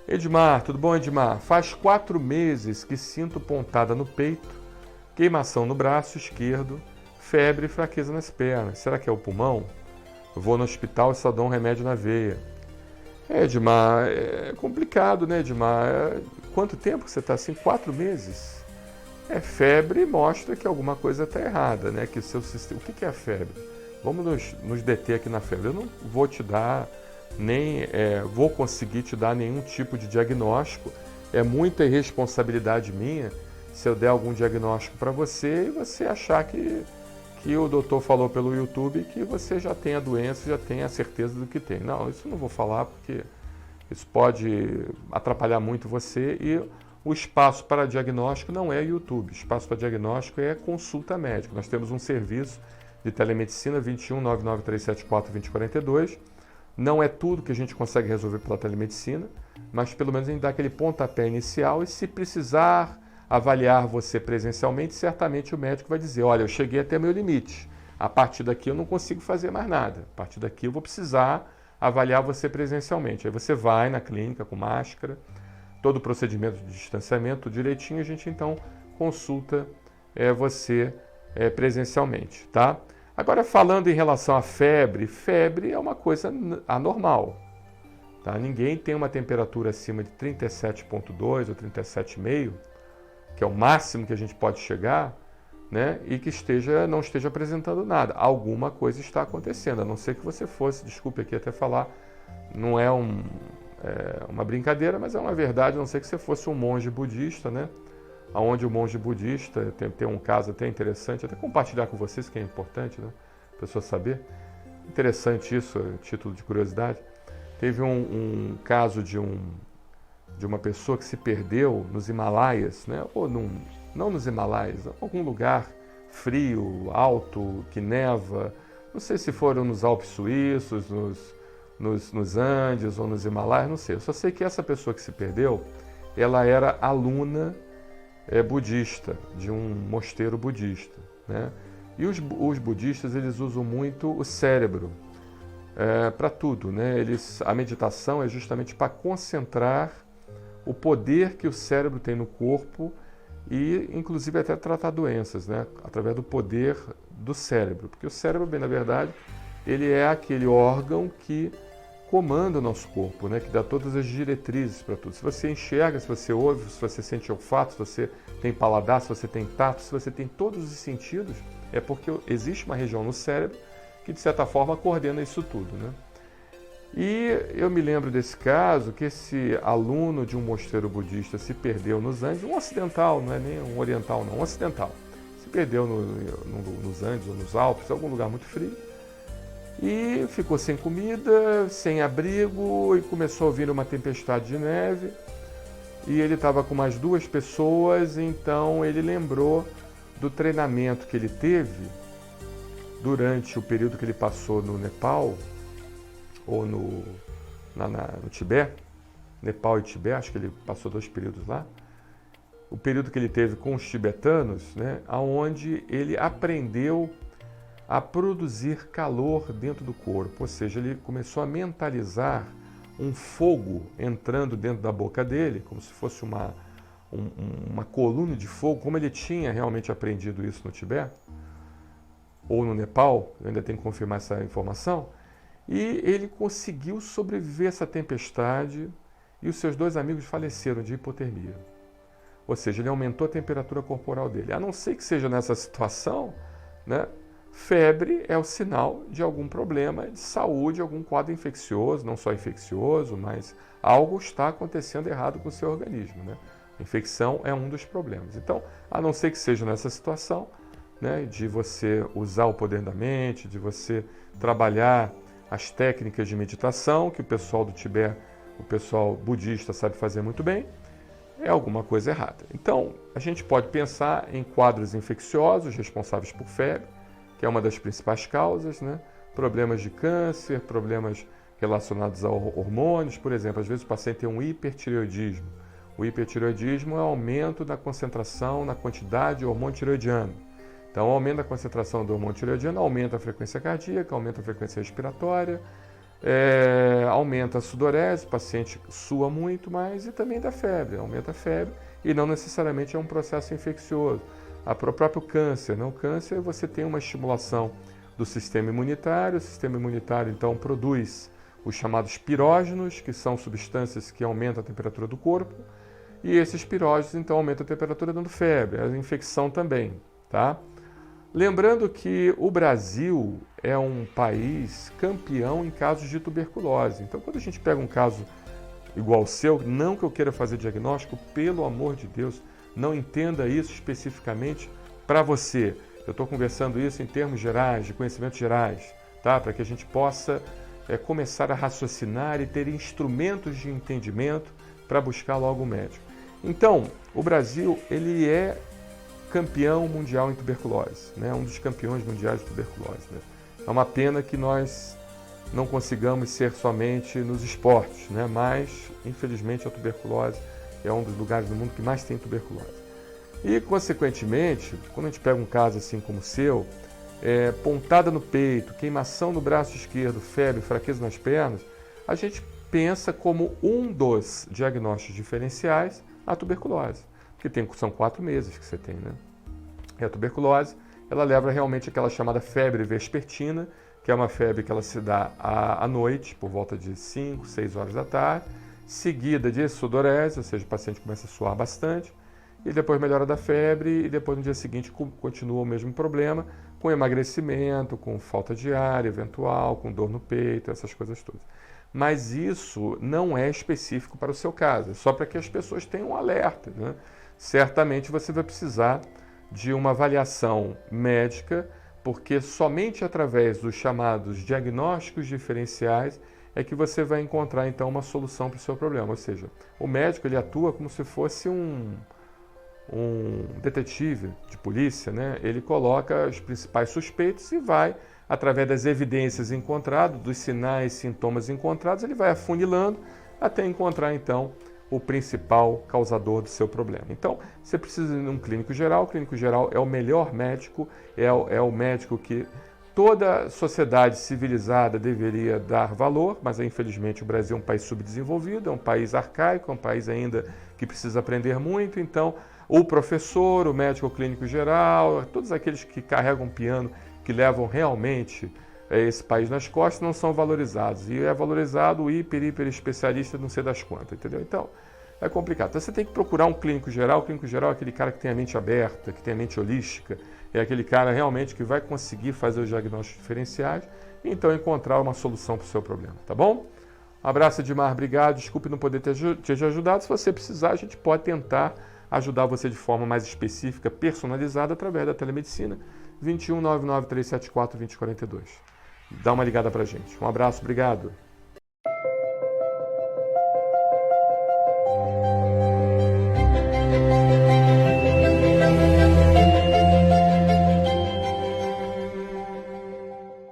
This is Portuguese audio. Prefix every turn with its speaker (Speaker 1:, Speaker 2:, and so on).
Speaker 1: Edmar, tudo bom, Edmar? Faz 4 meses que sinto pontada no peito, queimação no braço esquerdo, febre e fraqueza nas pernas. Será que é o pulmão? Vou no hospital e só dou um remédio na veia. Edmar, é complicado, né, Edmar? Quanto tempo que você está assim? 4 meses. Febre mostra que alguma coisa está errada, né? Que o seu sistema... O que é a febre? Vamos nos deter aqui na febre. Eu não vou te dar nem vou conseguir te dar nenhum tipo de diagnóstico. É muita irresponsabilidade minha se eu der algum diagnóstico para você e você achar que o doutor falou pelo YouTube que você já tem a doença, já tem a certeza do que tem. Não, isso eu não vou falar porque isso pode atrapalhar muito você e o espaço para diagnóstico não é YouTube. O espaço para diagnóstico é consulta médica. Nós temos um serviço de telemedicina 21 99374 2042. Não é tudo que a gente consegue resolver pela telemedicina, mas pelo menos a gente dá aquele pontapé inicial e se precisar avaliar você presencialmente, certamente o médico vai dizer, olha, eu cheguei até meu limite, a partir daqui eu não consigo fazer mais nada, a partir daqui eu vou precisar avaliar você presencialmente. Aí você vai na clínica com máscara, todo o procedimento de distanciamento direitinho, a gente então consulta você presencialmente, tá? Agora, falando em relação à febre, febre é uma coisa anormal. Tá? Ninguém tem uma temperatura acima de 37,2 ou 37,5, que é o máximo que a gente pode chegar, né? E que não esteja apresentando nada. Alguma coisa está acontecendo, a não ser que você fosse, desculpe aqui até falar, não é uma brincadeira, mas é uma verdade, a não ser que você fosse um monge budista, né? Onde o monge budista, tem um caso até interessante, até compartilhar com vocês, que é importante, né? A pessoa saber. Interessante isso, título de curiosidade. Teve um caso de uma pessoa que se perdeu nos Himalaias, né? Ou não nos Himalaias, em algum lugar frio, alto, que neva. Não sei se foram nos Alpes Suíços, nos Andes ou nos Himalaias, não sei. Eu só sei que essa pessoa que se perdeu, ela era aluna budista, de um mosteiro budista, né? E os budistas, eles usam muito o cérebro para tudo, né? A meditação é justamente para concentrar o poder que o cérebro tem no corpo e, inclusive, até tratar doenças, né? Através do poder do cérebro. Porque o cérebro, bem na verdade, ele é aquele órgão que comanda o nosso corpo, né? Que dá todas as diretrizes para tudo. Se você enxerga, se você ouve, se você sente olfato, se você tem paladar, se você tem tato, se você tem todos os sentidos, é porque existe uma região no cérebro que, de certa forma, coordena isso tudo, né? E eu me lembro desse caso, que esse aluno de um mosteiro budista se perdeu nos Andes, um ocidental, não é nem um oriental não, um ocidental. Se perdeu nos Andes ou nos Alpes, algum lugar muito frio, e ficou sem comida, sem abrigo, e começou a vir uma tempestade de neve, e ele estava com mais 2 pessoas, então ele lembrou do treinamento que ele teve durante o período que ele passou no Nepal, ou no Tibete, Nepal e Tibete, acho que ele passou 2 períodos lá, o período que ele teve com os tibetanos, né, onde ele aprendeu a produzir calor dentro do corpo, ou seja, ele começou a mentalizar um fogo entrando dentro da boca dele, como se fosse uma coluna de fogo, como ele tinha realmente aprendido isso no Tibete, ou no Nepal, eu ainda tenho que confirmar essa informação, e ele conseguiu sobreviver a essa tempestade e os seus 2 amigos faleceram de hipotermia. Ou seja, ele aumentou a temperatura corporal dele. A não ser que seja nessa situação, né? Febre é o sinal de algum problema de saúde, algum quadro infeccioso, não só infeccioso, mas algo está acontecendo errado com o seu organismo, né? A infecção é um dos problemas. Então, a não ser que seja nessa situação, né, de você usar o poder da mente, de você trabalhar as técnicas de meditação, que o pessoal do Tibete, o pessoal budista sabe fazer muito bem, é alguma coisa errada. Então, a gente pode pensar em quadros infecciosos responsáveis por febre, que é uma das principais causas, né? Problemas de câncer, problemas relacionados a hormônios, por exemplo, às vezes o paciente tem um hipertireoidismo. O hipertireoidismo é o aumento da concentração na quantidade de hormônio tireoidiano. Então, o aumento da concentração do hormônio tireoidiano aumenta a frequência cardíaca, aumenta a frequência respiratória, Aumenta a sudorese, o paciente sua muito mais, e também dá febre, aumenta a febre, e não necessariamente é um processo infeccioso. O próprio câncer, o câncer você tem uma estimulação do sistema imunitário, o sistema imunitário então produz os chamados pirógenos, que são substâncias que aumentam a temperatura do corpo, e esses pirógenos então aumentam a temperatura dando febre, a infecção também, tá? Lembrando que o Brasil é um país campeão em casos de tuberculose. Então, quando a gente pega um caso igual ao seu, não que eu queira fazer diagnóstico, pelo amor de Deus, não entenda isso especificamente para você. Eu estou conversando isso em termos gerais, de conhecimentos gerais, tá? Para que a gente possa começar a raciocinar e ter instrumentos de entendimento para buscar logo o médico. Então, o Brasil, ele é campeão mundial em tuberculose, né? Um dos campeões mundiais de tuberculose, né? É uma pena que nós não consigamos ser somente nos esportes, né? Mas, infelizmente, a tuberculose é um dos lugares do mundo que mais tem tuberculose. E, consequentemente, quando a gente pega um caso assim como o seu, pontada no peito, queimação no braço esquerdo, febre, fraqueza nas pernas, a gente pensa como um dos diagnósticos diferenciais a tuberculose. Porque são 4 meses que você tem, né? E a tuberculose, ela leva realmente aquela chamada febre vespertina, que é uma febre que ela se dá à noite, por volta de 5, 6 horas da tarde, seguida de sudorese, ou seja, o paciente começa a suar bastante, e depois melhora da febre, e depois no dia seguinte continua o mesmo problema, com emagrecimento, com falta de ar eventual, com dor no peito, essas coisas todas. Mas isso não é específico para o seu caso, é só para que as pessoas tenham um alerta, né? Certamente você vai precisar de uma avaliação médica, porque somente através dos chamados diagnósticos diferenciais é que você vai encontrar então uma solução para o seu problema. Ou seja, o médico ele atua como se fosse um detetive de polícia, né? Ele coloca os principais suspeitos e vai, através das evidências encontradas, dos sinais, sintomas encontrados, ele vai afunilando até encontrar então o principal causador do seu problema. Então, você precisa de um clínico geral. O clínico geral é o melhor médico, é o médico que toda sociedade civilizada deveria dar valor, mas infelizmente o Brasil é um país subdesenvolvido, é um país arcaico, é um país ainda que precisa aprender muito. Então, o professor, o médico clínico geral, todos aqueles que carregam piano, que levam realmente esse país nas costas, não são valorizados. E é valorizado o hiper especialista não sei das quantas, entendeu? Então, é complicado. Então, você tem que procurar um clínico geral. O clínico geral é aquele cara que tem a mente aberta, que tem a mente holística, é aquele cara realmente que vai conseguir fazer os diagnósticos diferenciais e então encontrar uma solução para o seu problema, tá bom? Um abraço, Edmar, obrigado. Desculpe não poder ter te ajudado. Se você precisar, a gente pode tentar ajudar você de forma mais específica, personalizada, através da telemedicina. 21 99374 2042. Dá uma ligada pra gente. Um abraço, obrigado.